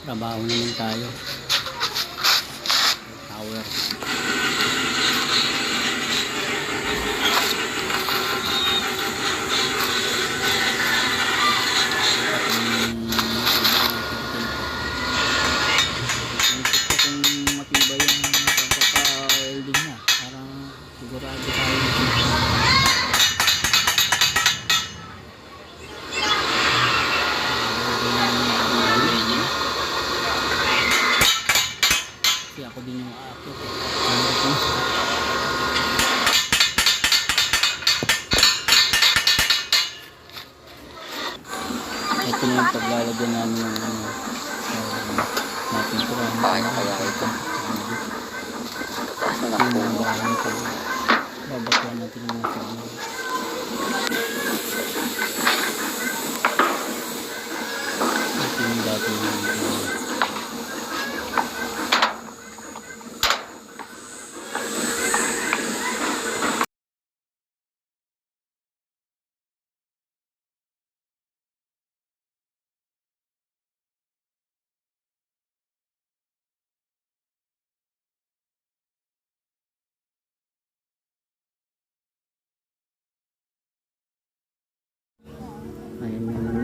Trabaho naman tayo. Tower. Ako din yung aakit. Ito na yung paglalagyan namin ng natin ito lang. Paano kaya ito? Taas na nakapuno. Babakyan natin yung mga signal. Ito yung dati yung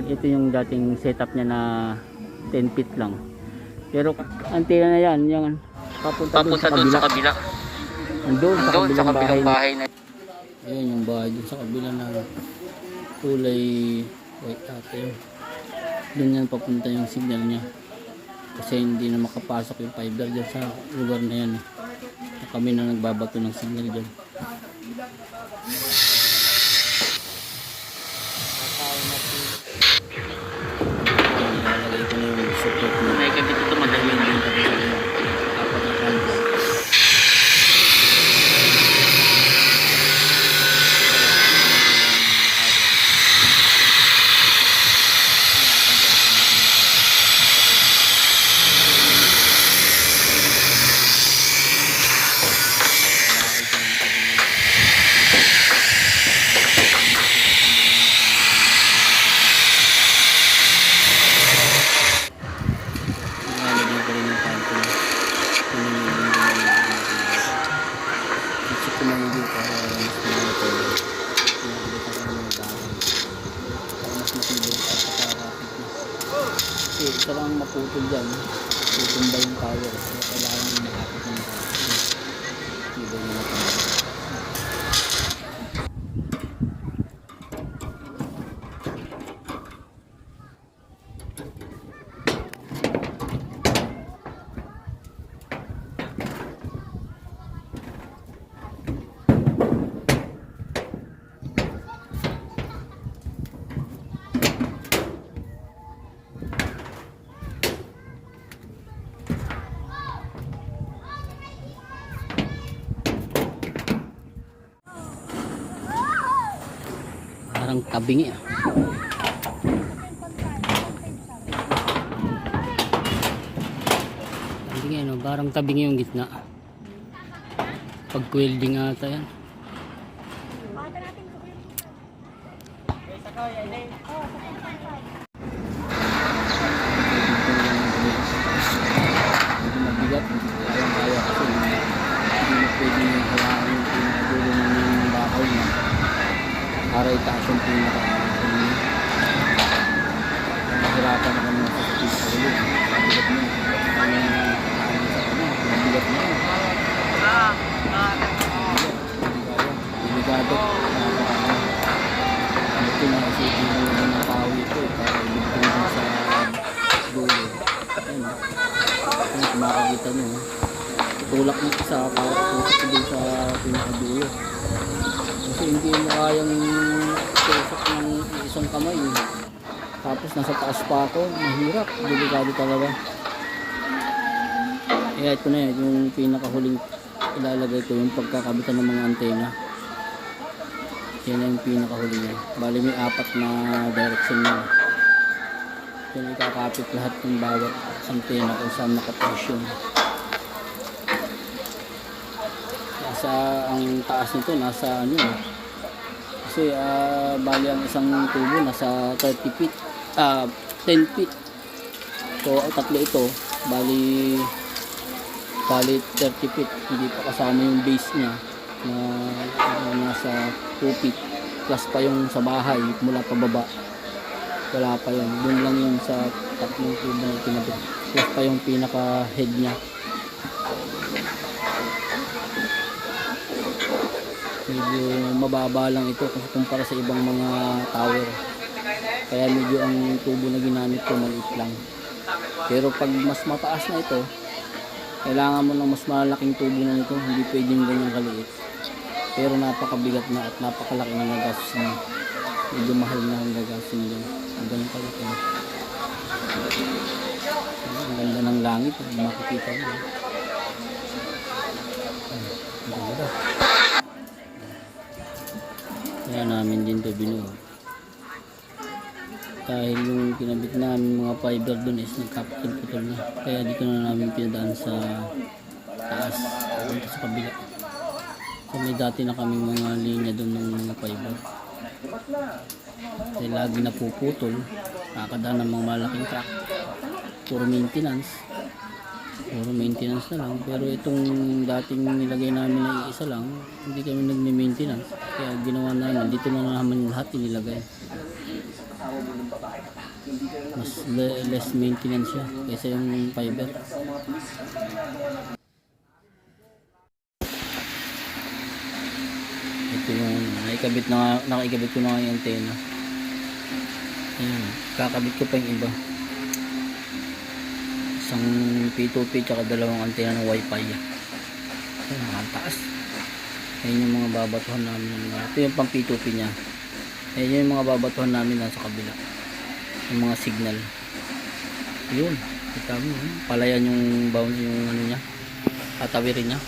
ito yung dating setup niya na 10 feet lang. Pero antena na yan, yung papunta doon sa kabila. Doon sa kabilang bahay na. Ayun yung bahay doon sa kabila na kulay white ate. Doon yan papunta yung signal niya. Kasi hindi na makapasok yung fiber dyan sa lugar na yan. Kami na nagbabato ng signal dyan. May kabit ito madali din kasi apat na kanto. Kasi isa lang maputol dyan, tutumba yung tower. Kaya kailangan makapit ng tibay na tower. Parang tabingi ah. Tabingi ano, parang tabingi yung gitna. Pag welding ata yan. Mabigat, kaya kasi hindi na pwede yung hawakan yung pinadulo ng bakal niya. Para itaas yung pinaka-pinaka. Mahirapan na kami sa pinaka-ulit. Mabigat mo. Mabigat mo. Delikado. Ito na kasi yung mga tao ito. Para ibigay mo sa dulo. Ayan. Kung makakita nyo. Tulak mo isa para tutok din sa pinaka-dulo. Kasi hindi mo kayang tusok ng isang kamay eh. Tapos nasa taas pa ako, mahirap, delikado talaga. Kaya ito na yun, yung pinakahuling ilalagay ko yung pagkakabitan ng mga antena. Yan na yung pinakahuli niya. Bali may apat na direction niya. Ito na ikakapit lahat ng bawat antena kung saan nakaposyon. Nasa ang taas nito nasa ano kasi bali ang isang tubo nasa 30 feet 10 feet So tatlo ito, bali 30 feet, hindi pa kasama yung base niya na nasa 2 feet plus pa yung sa bahay mula pababa, wala pa yun, dun lang yung sa tatlong tubo na kinabit plus pa yung pinaka head niya. Medyo mababa lang ito kasi kumpara sa ibang mga tower, kaya medyo ang tubo na ginamit ko maliit lang. Pero pag mas mataas na ito, kailangan mo ng mas malaking tubo na nito, hindi pwedeng ganyan kaliit. Pero napakabigat na at napakalaki na nagastos niya. Medyo mahal na ang gagastos niya. Ang ganyan kalaki na. Ang ganda ng langit, makikita mo. Ang ganda. Kaya namin din ito binuo. Dahil yung kinabit namin mga fiber dun is nagkaputol-putol na. Kaya dito na namin pinadaan sa taas, dito sa kabila. So may dati na kaming mga linya dun ng mga fiber. Dahil lagi napuputol, nakakadaan ng mga malaking crack. Puro maintenance na lang. Pero itong dating nilagay namin na isa lang, hindi kami nagme-maintenance. Kaya ginawa namin, dito na naman lahat inilagay. Mas less maintenance siya kaysa yung fiber. Ito yung nakikabit ko na nga yung antena. Ayan, kakabit ko pa yung iba. Isang P2P tsaka dalawang antena ng wifi. Ayan, nakataas. Ayan yung mga babatuhan namin. Ito yung pang P2P nya. Ayan yung mga babatuhan namin nasa kabila. Yung mga signal. Yun, kita mo, palayan yung bounce, yung ano niya, tatawirin niya.